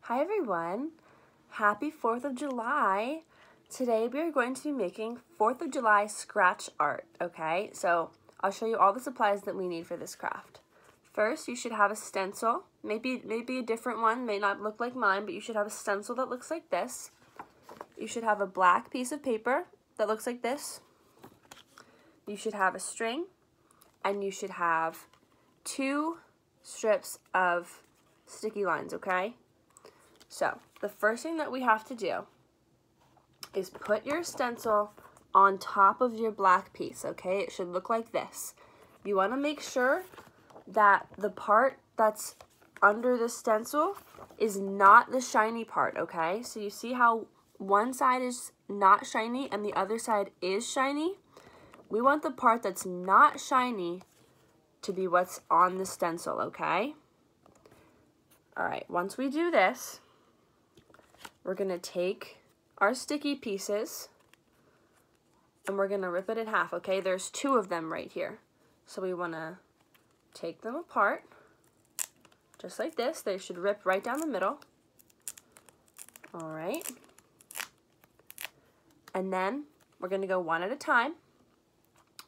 Hi everyone, happy 4th of July. Today we are going to be making 4th of July scratch art, okay? So I'll show you all the supplies that we need for this craft. First, you should have a stencil, maybe a different one, may not look like mine, but you should have a stencil that looks like this. You should have a black piece of paper that looks like this. You should have a string, and you should have 2 strips of sticky lines, okay? So, the first thing that we have to do is put your stencil on top of your black piece, okay? It should look like this. You want to make sure that the part that's under the stencil is not the shiny part, okay? So you see how one side is not shiny and the other side is shiny? We want the part that's not shiny to be what's on the stencil, okay? Alright, once we do this, we're going to take our sticky pieces and we're going to rip it in half, okay? There's 2 of them right here. So we want to take them apart, just like this. They should rip right down the middle. Alright. And then we're going to go one at a time.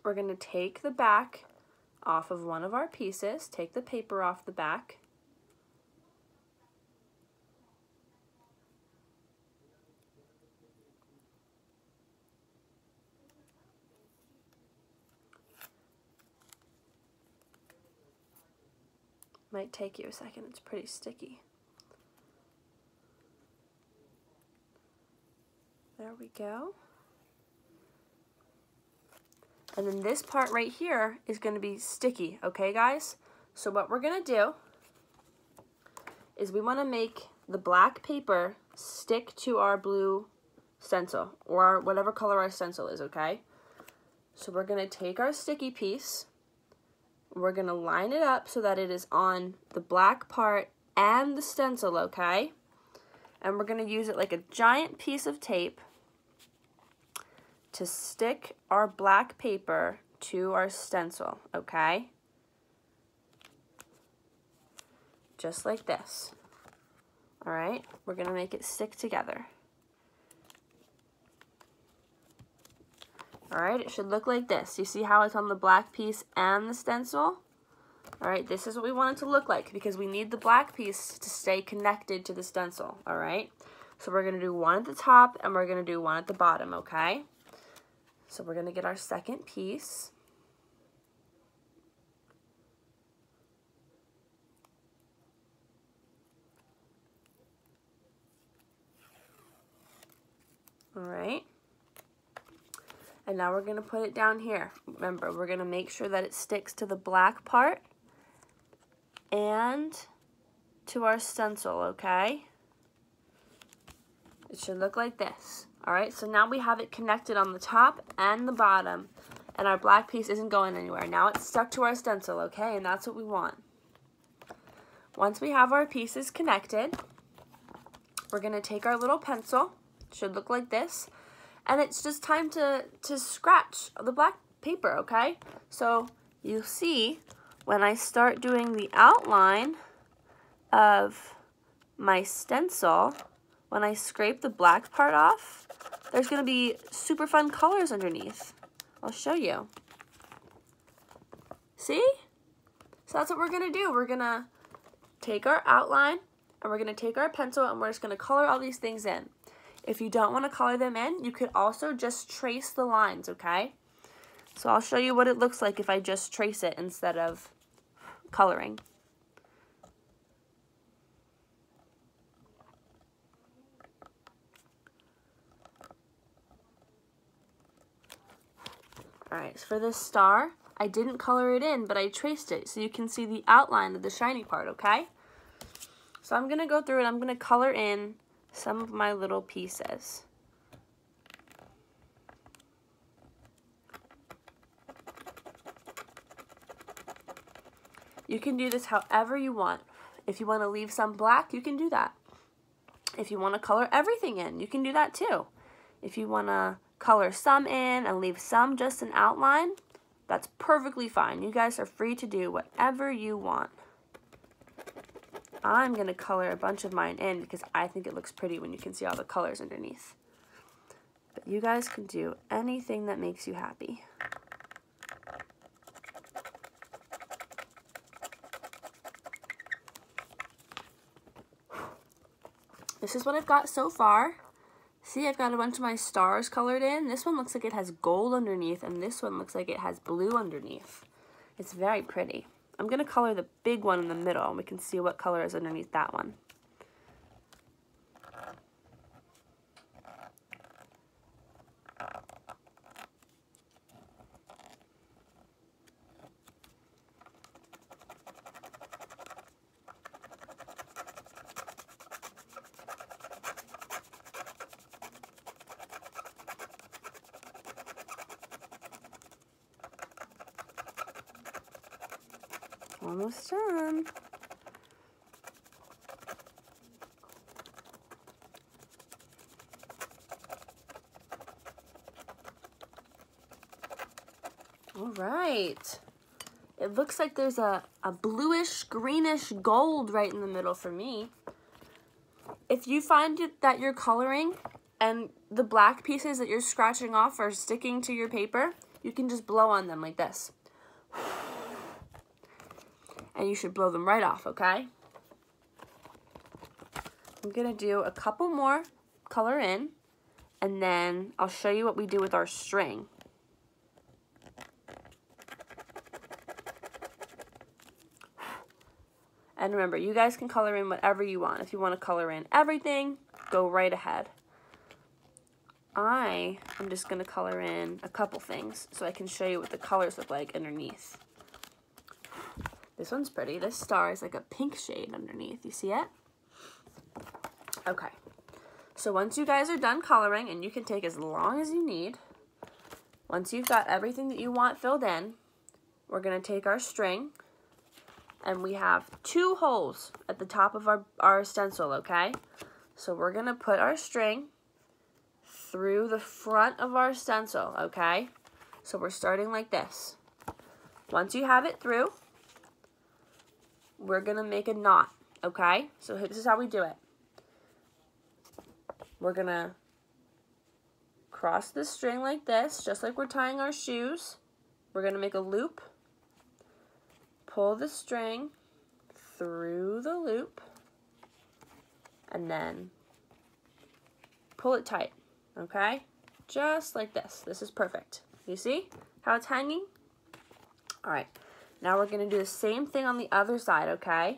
We're going to take the back off of one of our pieces, take the paper off the back. Might take you a second, it's pretty sticky. There we go. And then this part right here is going to be sticky, okay guys? So what we're going to do is we want to make the black paper stick to our blue stencil, or whatever color our stencil is, okay? So we're going to take our sticky piece, we're going to line it up so that it is on the black part and the stencil, okay? And we're going to use it like a giant piece of tape to stick our black paper to our stencil, okay? Just like this. Alright, we're going to make it stick together. Alright, it should look like this. You see how it's on the black piece and the stencil? Alright, this is what we want it to look like because we need the black piece to stay connected to the stencil, alright? So we're going to do one at the top and we're going to do one at the bottom, okay? So we're going to get our second piece. Alright. And now we're going to put it down here. Remember, we're going to make sure that it sticks to the black part and to our stencil, okay? It should look like this. Alright, so now we have it connected on the top and the bottom, and our black piece isn't going anywhere. Now it's stuck to our stencil, okay? And that's what we want. Once we have our pieces connected, we're going to take our little pencil. It should look like this. And it's just time to scratch the black paper, okay? So you'll see when I start doing the outline of my stencil, when I scrape the black part off, there's going to be super fun colors underneath. I'll show you. See? So that's what we're going to do. We're going to take our outline and we're going to take our pencil and we're just going to color all these things in. If you don't want to color them in, you could also just trace the lines, okay? So I'll show you what it looks like if I just trace it instead of coloring. Alright, so for this star, I didn't color it in, but I traced it so you can see the outline of the shiny part, okay? So I'm going to go through and I'm going to color in some of my little pieces. You can do this however you want. If you want to leave some black, you can do that. If you want to color everything in, you can do that too. If you want to color some in and leave some just an outline, that's perfectly fine. You guys are free to do whatever you want. I'm going to color a bunch of mine in because I think it looks pretty when you can see all the colors underneath. But you guys can do anything that makes you happy. This is what I've got so far. See, I've got a bunch of my stars colored in. This one looks like it has gold underneath, and this one looks like it has blue underneath. It's very pretty. I'm going to color the big one in the middle, and we can see what color is underneath that one. Almost done. All right. It looks like there's a bluish, greenish gold right in the middle for me. If you find that you're coloring and the black pieces that you're scratching off are sticking to your paper, you can just blow on them like this. And you should blow them right off, okay? I'm gonna do a couple more color in, and then I'll show you what we do with our string. And remember, you guys can color in whatever you want. If you want to color in everything, go right ahead. I am just gonna color in a couple things so I can show you what the colors look like underneath. This one's pretty. This star is like a pink shade underneath. You see it? Okay. So once you guys are done coloring, and you can take as long as you need, once you've got everything that you want filled in, we're going to take our string, and we have 2 holes at the top of our stencil, okay? So we're going to put our string through the front of our stencil, okay? So we're starting like this. Once you have it through, we're going to make a knot, okay? So this is how we do it. We're going to cross the string like this, just like we're tying our shoes. We're going to make a loop, pull the string through the loop, and then pull it tight, okay? Just like this. This is perfect. You see how it's hanging? All right. Now we're going to do the same thing on the other side, okay?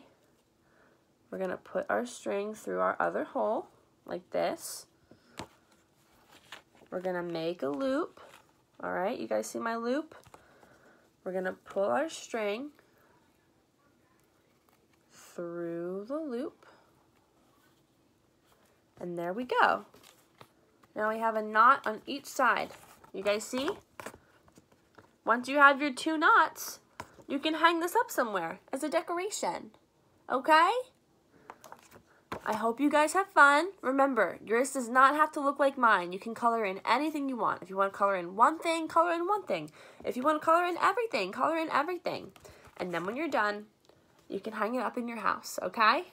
We're going to put our string through our other hole, like this. We're going to make a loop. All right, you guys see my loop? We're going to pull our string through the loop. And there we go. Now we have a knot on each side. You guys see? Once you have your 2 knots, you can hang this up somewhere as a decoration, okay? I hope you guys have fun. Remember, yours does not have to look like mine. You can color in anything you want. If you want to color in one thing, color in one thing. If you want to color in everything, color in everything. And then when you're done, you can hang it up in your house, okay?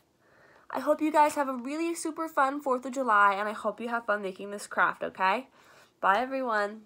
I hope you guys have a really super fun 4th of July, and I hope you have fun making this craft, okay? Bye, everyone.